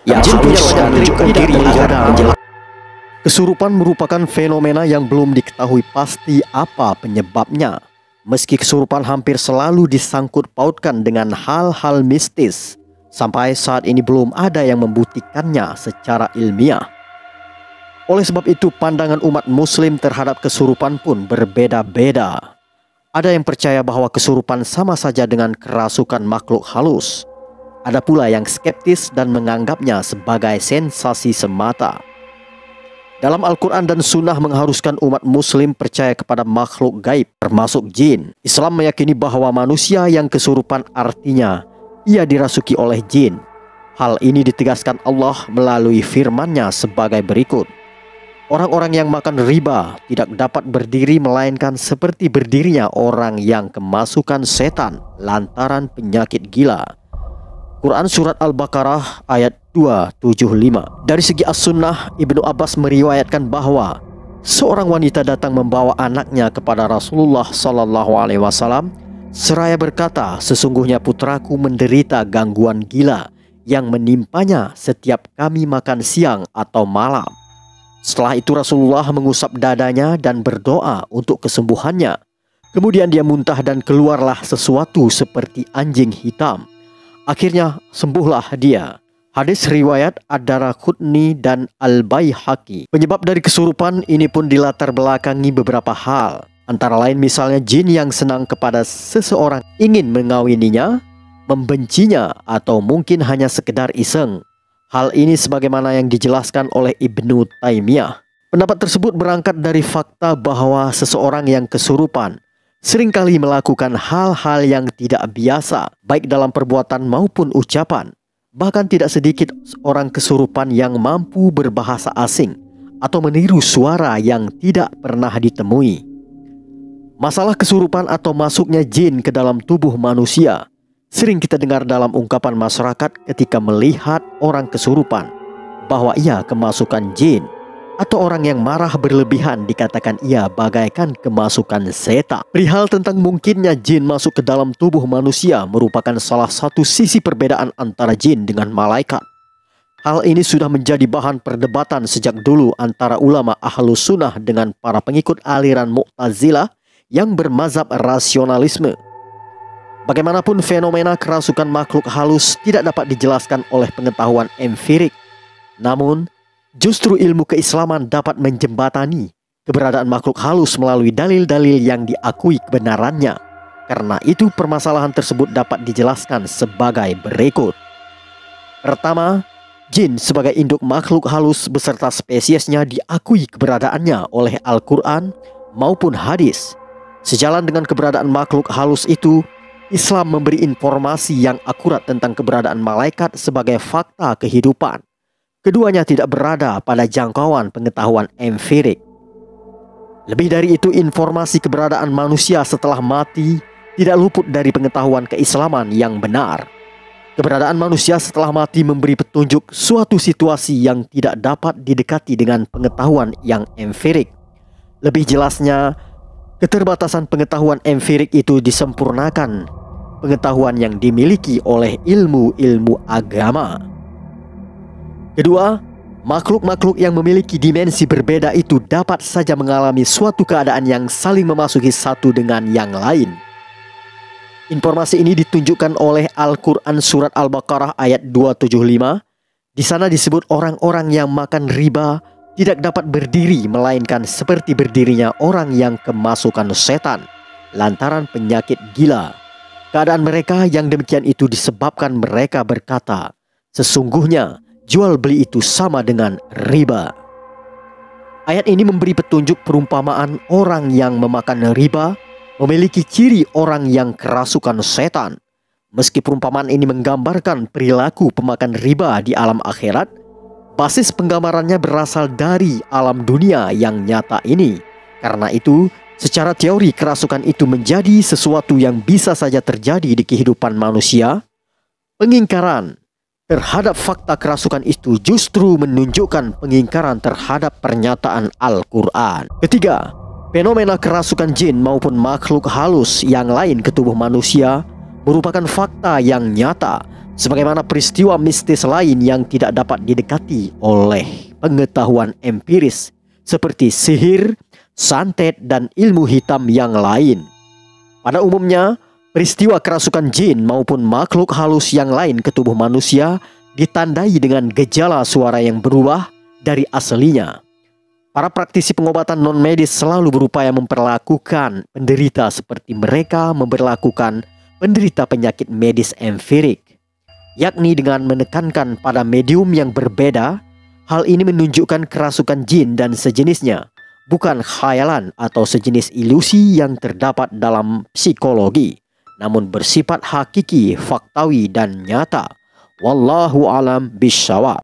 yang jin punya wajah menunjukkan diri agar menjelaskan. Kesurupan merupakan fenomena yang belum diketahui pasti apa penyebabnya. Meski kesurupan hampir selalu disangkut pautkan dengan hal-hal mistis, sampai saat ini belum ada yang membuktikannya secara ilmiah. Oleh sebab itu, pandangan umat muslim terhadap kesurupan pun berbeda-beda. Ada yang percaya bahwa kesurupan sama saja dengan kerasukan makhluk halus. Ada pula yang skeptis dan menganggapnya sebagai sensasi semata. Dalam Al-Quran dan Sunnah mengharuskan umat muslim percaya kepada makhluk gaib, termasuk jin. Islam meyakini bahwa manusia yang kesurupan artinya ia dirasuki oleh jin. Hal ini ditegaskan Allah melalui firman-Nya sebagai berikut. Orang-orang yang makan riba tidak dapat berdiri melainkan seperti berdirinya orang yang kemasukan setan lantaran penyakit gila. Quran Surat Al-Baqarah ayat 275. Dari segi As-Sunnah, Ibnu Abbas meriwayatkan bahwa seorang wanita datang membawa anaknya kepada Rasulullah SAW seraya berkata, "Sesungguhnya putraku menderita gangguan gila yang menimpanya setiap kami makan siang atau malam." Setelah itu Rasulullah mengusap dadanya dan berdoa untuk kesembuhannya. Kemudian dia muntah dan keluarlah sesuatu seperti anjing hitam. Akhirnya sembuhlah dia. Hadis riwayat Ad-Daraqutni dan Al-Baihaqi. Penyebab dari kesurupan ini pun dilatar belakangi beberapa hal. Antara lain misalnya jin yang senang kepada seseorang ingin mengawininya, membencinya, atau mungkin hanya sekedar iseng. Hal ini sebagaimana yang dijelaskan oleh Ibnu Taimiyah. Pendapat tersebut berangkat dari fakta bahwa seseorang yang kesurupan seringkali melakukan hal-hal yang tidak biasa, baik dalam perbuatan maupun ucapan. Bahkan tidak sedikit orang kesurupan yang mampu berbahasa asing atau meniru suara yang tidak pernah ditemui. Masalah kesurupan atau masuknya jin ke dalam tubuh manusia sering kita dengar dalam ungkapan masyarakat ketika melihat orang kesurupan, bahwa ia kemasukan jin. Atau orang yang marah berlebihan dikatakan ia bagaikan kemasukan setan. Perihal tentang mungkinnya jin masuk ke dalam tubuh manusia merupakan salah satu sisi perbedaan antara jin dengan malaikat. Hal ini sudah menjadi bahan perdebatan sejak dulu antara ulama Ahlus Sunnah dengan para pengikut aliran Mu'tazilah yang bermazhab rasionalisme. Bagaimanapun fenomena kerasukan makhluk halus tidak dapat dijelaskan oleh pengetahuan empirik. Namun justru ilmu keislaman dapat menjembatani keberadaan makhluk halus melalui dalil-dalil yang diakui kebenarannya. Karena itu permasalahan tersebut dapat dijelaskan sebagai berikut. Pertama, jin sebagai induk makhluk halus beserta spesiesnya diakui keberadaannya oleh Al-Quran maupun hadis. Sejalan dengan keberadaan makhluk halus itu, Islam memberi informasi yang akurat tentang keberadaan malaikat sebagai fakta kehidupan. Keduanya tidak berada pada jangkauan pengetahuan empirik. Lebih dari itu, informasi keberadaan manusia setelah mati tidak luput dari pengetahuan keislaman yang benar. Keberadaan manusia setelah mati memberi petunjuk suatu situasi yang tidak dapat didekati dengan pengetahuan yang empirik. Lebih jelasnya, keterbatasan pengetahuan empirik itu disempurnakan pengetahuan yang dimiliki oleh ilmu-ilmu agama. Kedua, makhluk-makhluk yang memiliki dimensi berbeda itu dapat saja mengalami suatu keadaan yang saling memasuki satu dengan yang lain. Informasi ini ditunjukkan oleh Al-Quran Surat Al-Baqarah ayat 275. Di sana disebut orang-orang yang makan riba tidak dapat berdiri melainkan seperti berdirinya orang yang kemasukan setan lantaran penyakit gila. Keadaan mereka yang demikian itu disebabkan mereka berkata, "Sesungguhnya jual beli itu sama dengan riba." Ayat ini memberi petunjuk perumpamaan orang yang memakan riba memiliki ciri orang yang kerasukan setan. Meski perumpamaan ini menggambarkan perilaku pemakan riba di alam akhirat, basis penggambarannya berasal dari alam dunia yang nyata ini. Karena itu, secara teori kerasukan itu menjadi sesuatu yang bisa saja terjadi di kehidupan manusia. Pengingkaran terhadap fakta kerasukan itu justru menunjukkan pengingkaran terhadap pernyataan Al-Quran. Ketiga, fenomena kerasukan jin maupun makhluk halus yang lain ke tubuh manusia merupakan fakta yang nyata Sebagaimana peristiwa mistis lain yang tidak dapat didekati oleh pengetahuan empiris seperti sihir, santet, dan ilmu hitam yang lain. Pada umumnya, peristiwa kerasukan jin maupun makhluk halus yang lain ke tubuh manusia ditandai dengan gejala suara yang berubah dari aslinya. Para praktisi pengobatan non-medis selalu berupaya memperlakukan penderita seperti mereka memperlakukan penderita penyakit medis empirik, yakni dengan menekankan pada medium yang berbeda. Hal ini menunjukkan kerasukan jin dan sejenisnya bukan khayalan atau sejenis ilusi yang terdapat dalam psikologi, namun bersifat hakiki, faktawi, dan nyata. Wallahu alam bishawab.